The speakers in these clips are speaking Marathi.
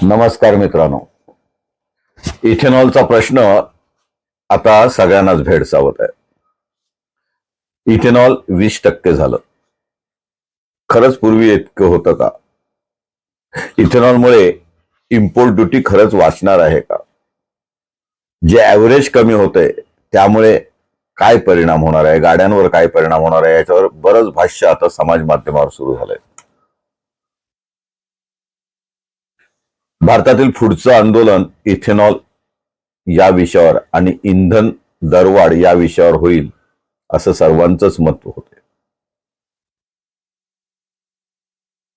नमस्कार मित्रांनो. इथेनॉलचा प्रश्न आता सगळ्यांनाच भेडसावत आहे. इथेनॉल 20% झालं. खरंच पूर्वी इतकं होतं का? इथेनॉलमुळे इम्पोर्ट ड्युटी खरंच वाचणार आहे का? जे ऍव्हरेज कमी होतंय त्यामुळे काय परिणाम होणार आहे, गाड्यांवर काय परिणाम होणार आहे, याच्यावर बरंच भाष्य आता समाज माध्यमावर सुरू झालंय. भारतातील पुढचं आंदोलन इथेनॉल या विषयावर आणि इंधन दरवाढ या विषयावर होईल असं सर्वांचंच मत होते.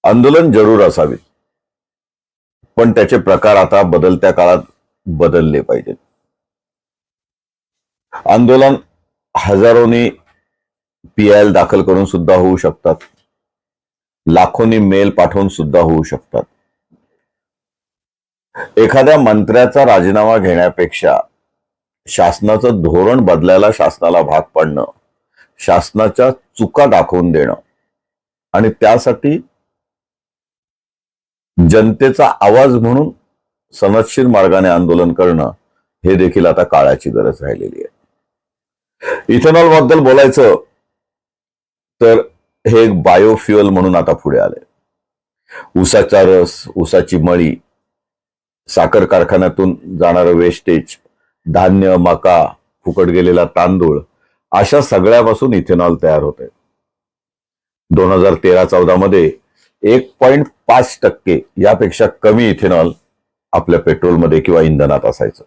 आंदोलन जरूर असावीत, पण त्याचे प्रकार आता बदलत्या काळात बदलले पाहिजेत. आंदोलन हजारोनी PIL दाखल करून सुद्धा होऊ शकतात, लाखोंनी मेल पाठवून सुद्धा होऊ शकतात. एखाद्या मंत्र्याचा राजीनामा घेण्यापेक्षा शासनाचं धोरण बदलायला शासनाला भाग पडणं, शासनाच्या चुका दाखवून देणं आणि त्यासाठी जनतेचा आवाज म्हणून सनदशीर मार्गाने आंदोलन करणं हे देखील आता काळाची गरज राहिलेली आहे. इथेनॉल बद्दल बोलायचं तर हे एक बायोफ्युअल म्हणून आता पुढे आले. ऊसाचा रस, ऊसाची मळी, साखर कारखान्यातून जाणारं वेस्टेज, धान्य, मका, फुकट गेलेला तांदूळ, अशा सगळ्यापासून इथेनॉल तयार होते. 2013-14 मध्ये 1.5% यापेक्षा कमी इथेनॉल आपल्या पेट्रोलमध्ये किंवा इंधनात असायचं.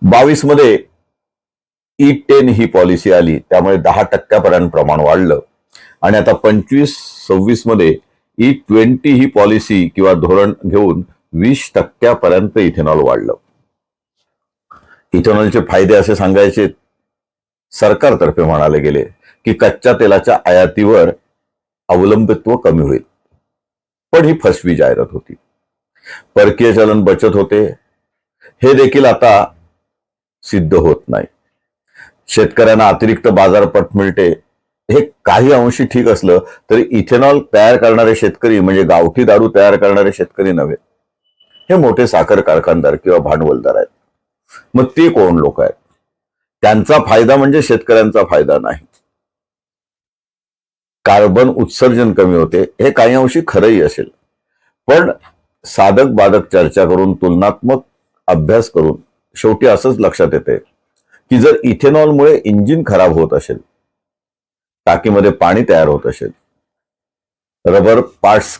22 मध्ये E10 ही पॉलिसी आली, त्यामुळे 10% पर्यंत प्रमाण वाढलं आणि आता 25-26 मध्ये E20 ही पॉलिसी किंवा धोरण घेऊन 20% पर्यंत इथेनॉल वाढलं. इथेनॉलचे फायदे असे सांगायचे सरकारतर्फे म्हणाले गेले की कच्च्या तेलाच्या आयातीवर अवलंबित्व कमी होईल, पण ही फसवी जाहिरात होती. परकीय चलन बचत होते, हे देखील आता सिद्ध होत नाही. शेतकऱ्यांना अतिरिक्त बाजारपेठ मिळते, हे काही अंशी ठीक असलं तरी इथेनॉल तयार करणारे शेतकरी म्हणजे गावठी दारू तयार करणारे शेतकरी नव्हे, हे मोठे साखर कारखानदार किंवा भांडवलदार आहेत. मग ते कोण लोक आहेत? त्यांचा फायदा म्हणजे शेतकऱ्यांचा फायदा नाही. कार्बन उत्सर्जन कमी होते, हे काही अंशी खरंही असेल, पण साधक बाधक चर्चा करून, तुलनात्मक अभ्यास करून शेवटी असंच लक्षात येते की जर इथेनॉलमुळे इंजिन खराब होत असेल, टाकीमध्ये पाणी तयार होत असेल, रबर पार्ट्स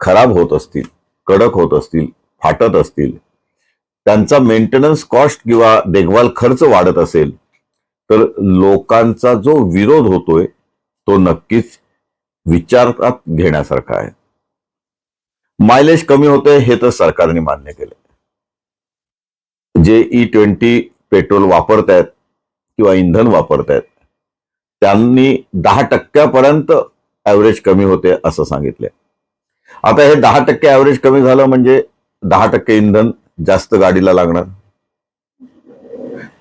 खराब होत असतील, कडक होत असतील, फाटत असतील, त्यांचा मेंटेनन्स कॉस्ट किंवा देखभाल खर्च वाढत असेल, तर लोकांचा जो विरोध होतोय तो नक्कीच विचारात घेण्यासारखा आहे. मायलेज कमी होते हे तर सरकारने मान्य केले. जे E20 पेट्रोल वापरतायत किंवा इंधन वापरतायत त्यांनी 10% पर्यंत ऍव्हरेज कमी होते असं सांगितले. आता हे 10% ऍव्हरेज कमी झालं म्हणजे 10% इंधन जास्त गाडीला लागणार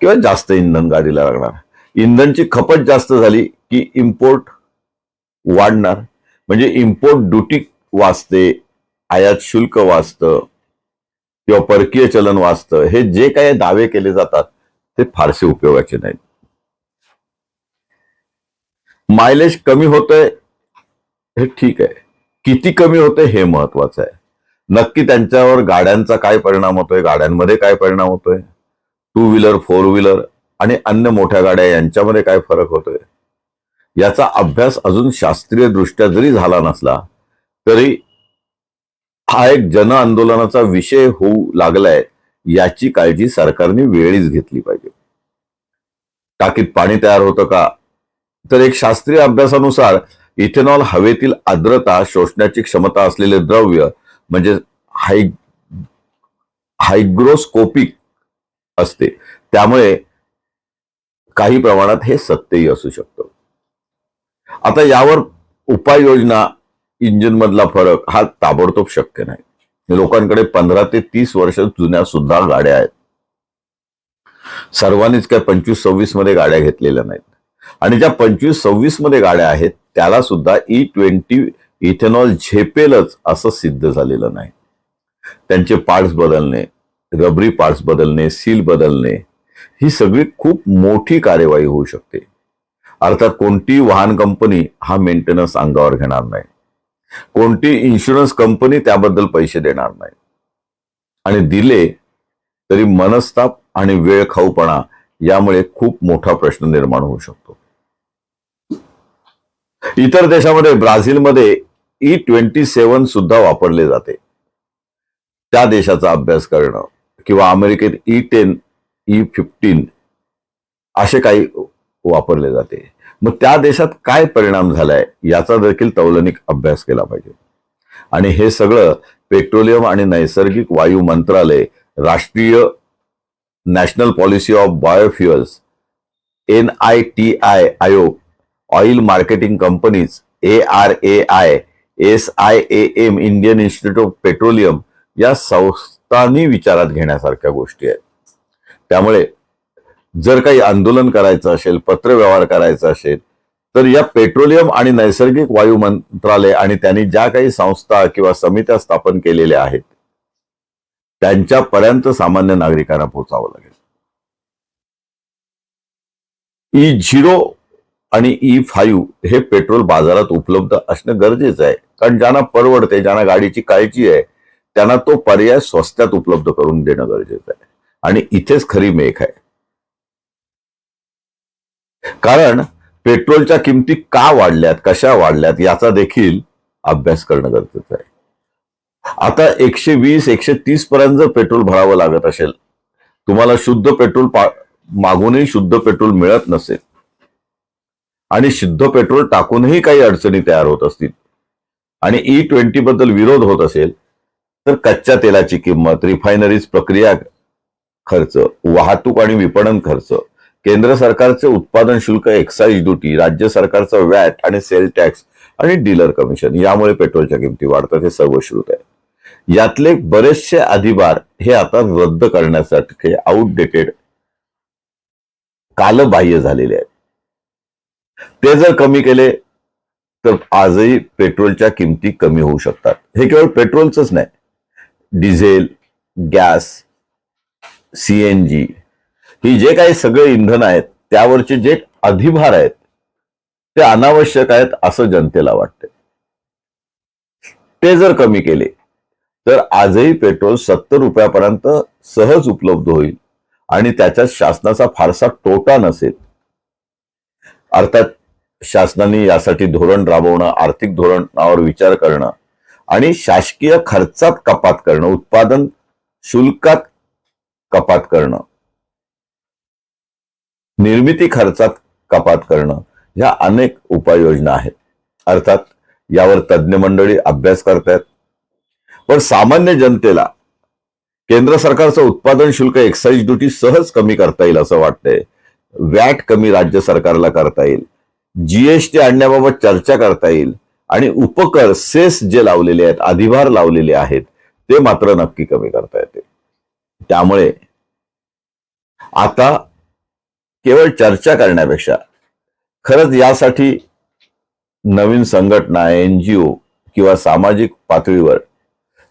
किंवा जास्त इंधन गाडीला लागणार. इंधनची खपत जास्त झाली की इम्पोर्ट वाढणार, म्हणजे इम्पोर्ट ड्युटी वाचते, आयात शुल्क वाचतं किंवा परकीय चलन वाचतं. हे जे काही दावे केले जातात ते फारसे उपयोगाचे नाहीत. मायलेज कमी होतंय हे ठीक आहे, किती कमी होते हे महत्वाचं आहे. नक्की त्यांच्यावर गाड्यांचा काय परिणाम होतोय, गाड्यांमध्ये काय परिणाम होतोय, 2 व्हीलर 4 व्हीलर आणि अन्य मोठ्या गाड्या यांच्यामध्ये काय फरक होतोय, याचा अभ्यास अजून शास्त्रीय दृष्ट्या जरी झाला नसला तरी हा एक जन आंदोलनाचा विषय होऊ लागलाय याची काळजी सरकारने वेळीच घेतली पाहिजे. टाकीत पाणी तयार होतं का? तर एक शास्त्रीय अभ्यासानुसार इथेनॉल हवेतील आर्द्रता शोषण्याची क्षमता असलेले द्रव्य म्हणजे हायग्रोस्कोपिक असते, त्यामुळे काही प्रमाणात हे सत्यही असू शकतं. आता यावर उपाययोजना, इंजिन मधला फरक हा ताबडतोब शक्य नाही. लोकांकडे 15 ते 30 वर्ष जुन्या सुद्धा गाड्या आहेत. सर्वांनीच काय 25-26 मध्ये गाड्या घेतलेल्या नाहीत, आणि ज्या 25-26 मध्ये गाड्या आहेत त्याला सुद्धा E20 इथेनॉल झेपेलच असं सिद्ध झालेलं नाही. त्यांचे पार्ट्स बदलणे, रबरी पार्ट्स बदलणे, सील बदलणे, ही सगळी खूप मोठी कार्यवाही होऊ शकते. अर्थात कोणती वाहन कंपनी हा मेंटेनन्स अंगावर घेणार नाही, कोणती इन्शुरन्स कंपनी त्याबद्दल पैसे देणार नाही, आणि दिले तरी मनस्ताप आणि वेळ खाऊपणा यामुळे खूप मोठा प्रश्न निर्माण होऊ शकतो. इतर देशामध्ये, ब्राझीलमध्ये E27 सुद्धा वापरले जाते. त्या देशाचा अभ्यास करणं, किंवा अमेरिकेत E10, E15 असे काही वापरले जाते. मग त्या देशात काय परिणाम झालाय याचा देखील तौलनिक अभ्यास केला पाहिजे. आणि हे सगळं पेट्रोलियम आणि नैसर्गिक वायू मंत्रालय, राष्ट्रीय नॅशनल पॉलिसी ऑफ बायोफ्युअल्स, NITI आयोग, oil marketing companies, ARAI, SIAM, Indian institute of petroleum, या संस्थांनी विचारात घेण्यासारख्या गोष्टी आहेत. त्यामुळे जर काही आंदोलन करायचं असेल, पत्रव्यवहार करायचा असेल, तर या पेट्रोलियम आणि नैसर्गिक वायू मंत्रालय आणि त्यांनी ज्या काही संस्था किंवा समित्या स्थापन केलेल्या आहेत त्यांच्यापर्यंत सामान्य नागरिकांना पोहोचावं लागेल. E0 आणि E5 हे पेट्रोल बाजारात उपलब्ध असणं गरजेचं आहे, कारण ज्यांना परवडते, ज्यांना गाडीची काळजी आहे, त्यांना तो पर्याय स्वस्तात उपलब्ध करून देणं गरजेचं आहे. आणि इथेच खरी मेख आहे. कारण पेट्रोलच्या किमती का वाढल्यात, कशा वाढल्यात याचा देखील अभ्यास करणं गरजेचं आहे. आता 120-130 पर्यंत जर पेट्रोल भरावं लागत असेल, तुम्हाला शुद्ध पेट्रोल मागूनही शुद्ध पेट्रोल मिळत नसेल, आणि शुद्ध पेट्रोल टाकूनही काही अडचणी तयार होत असतील, आणि E20 बद्दल विरोध होत असेल, तर कच्च्या तेलाची किंमत, रिफायनरीज प्रक्रिया खर्च, वाहतूक आणि विपणन खर्च, केंद्र सरकारचे उत्पादन शुल्क, एक्साईज ड्युटी, राज्य सरकारचा वॅट आणि सेल टॅक्स आणि डीलर कमिशन, यामुळे पेट्रोलच्या किमती वाढतात, हे सर्वश्रुत आहे. यातले बरेचसे अधिभार हे आता रद्द करण्यासाठी आउटडेटेड, कालबाह्य झालेले आहेत. ते जर कमी केले तर आजही पेट्रोलच्या किमती कमी होऊ शकतात. हे केवळ पेट्रोलच नाही, डिझेल, गॅस, CNG, ही जे काही सगळे इंधन आहेत त्यावरचे जे अधिभार आहेत ते अनावश्यक आहेत असं जनतेला वाटते. ते जर कमी केले तर आजही पेट्रोल 70 रुपयापर्यंत सहज उपलब्ध होईल आणि त्याच्यात शासनाचा फारसा तोटा नसेल. अर्थात शासनाने यासाठी धोरण राबवणं, आर्थिक धोरणावर विचार करणं आणि शासकीय खर्चात कपात करणं, उत्पादन शुल्कात कपात करणं, निर्मिती खर्चात कपात करणं, ह्या अनेक उपाययोजना आहेत. अर्थात यावर तज्ज्ञ मंडळी अभ्यास करतायत. पण सामान्य जनतेला केंद्र सरकारचं उत्पादन शुल्क, एक्साईज ड्युटी सहज कमी करता येईल असं वाटतंय. वॅट कमी राज्य सरकारला करता येईल, GST आणण्याबाबत चर्चा करता येईल, आणि उपकर, सेस जे लावलेले आहेत, अधिभार लावलेले आहेत, ते मात्र नक्की कमी करता येते. त्यामुळे आता केवळ चर्चा करण्यापेक्षा खरंच यासाठी नवीन संघटना, NGO किंवा सामाजिक पातळीवर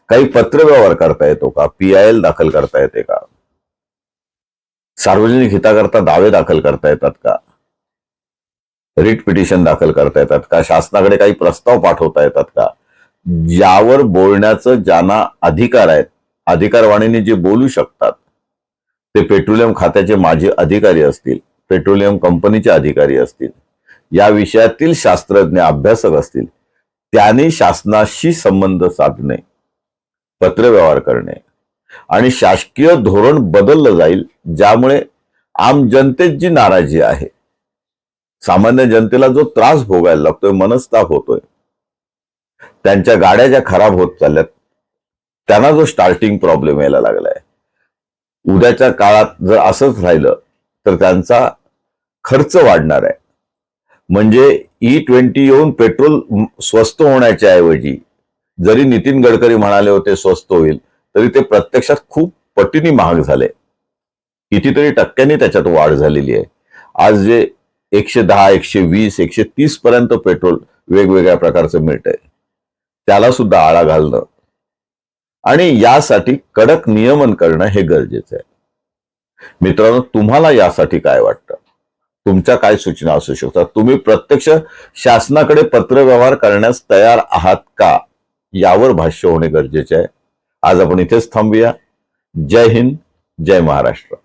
काही पत्रव्यवहार करता येतो का, PIL दाखल करता येते का, सार्वजनिक हिताकरता दावे दाखल करता येतात का, रिट पिटिशन दाखल करता येतात का, शासनाकडे काही प्रस्ताव पाठवता येतात का, यावर बोलण्याचं ज्यांना अधिकार आहेत, अधिकारवाणीने जे बोलू शकतात, ते पेट्रोलियम खात्याचे माजी अधिकारी असतील, पेट्रोलियम कंपनीचे अधिकारी असतील, या विषयातील शास्त्रज्ञ, अभ्यासक असतील, त्यांनी शासनाशी संबंध साधणे, पत्रव्यवहार करणे, आणि शासकीय धोरण बदललं जाईल, ज्यामुळे आम जनतेत जी नाराजी आहे, सामान्य जनतेला जो त्रास भोगायला लागतोय, मनस्ताप होतोय, त्यांच्या गाड्या ज्या खराब होत चालल्यात, त्यांना जो स्टार्टिंग प्रॉब्लेम यायला लागलाय, उद्याच्या काळात जर असंच राहिलं तर त्यांचा खर्च वाढणार आहे. म्हणजे E20 येऊन पेट्रोल स्वस्त होण्याच्या ऐवजी, जरी नितीन गडकरी म्हणाले होते स्वस्त होईल, तरी ते प्रत्यक्षात खूप पटीने महाग झाले. कितीतरी टक्क्यांनी त्याच्यात वाढ झालेली आहे. आज जे 110, 120, 130 पर्यंत पेट्रोल वेगवेगळ्या प्रकारचं मिळतंय, त्याला सुद्धा आळा घालणं आणि यासाठी कडक नियमन करणं हे गरजेचं आहे. मित्रांनो, तुम्हाला यासाठी काय वाटतं? तुमच्या काय सूचना असू शकतात? तुम्ही प्रत्यक्ष शासनाकडे पत्रव्यवहार करण्यास तयार आहात का, यावर भाष्य होणे गरजेचे आहे. आज आपण इथेच थांबूया. जय हिंद, जय महाराष्ट्र.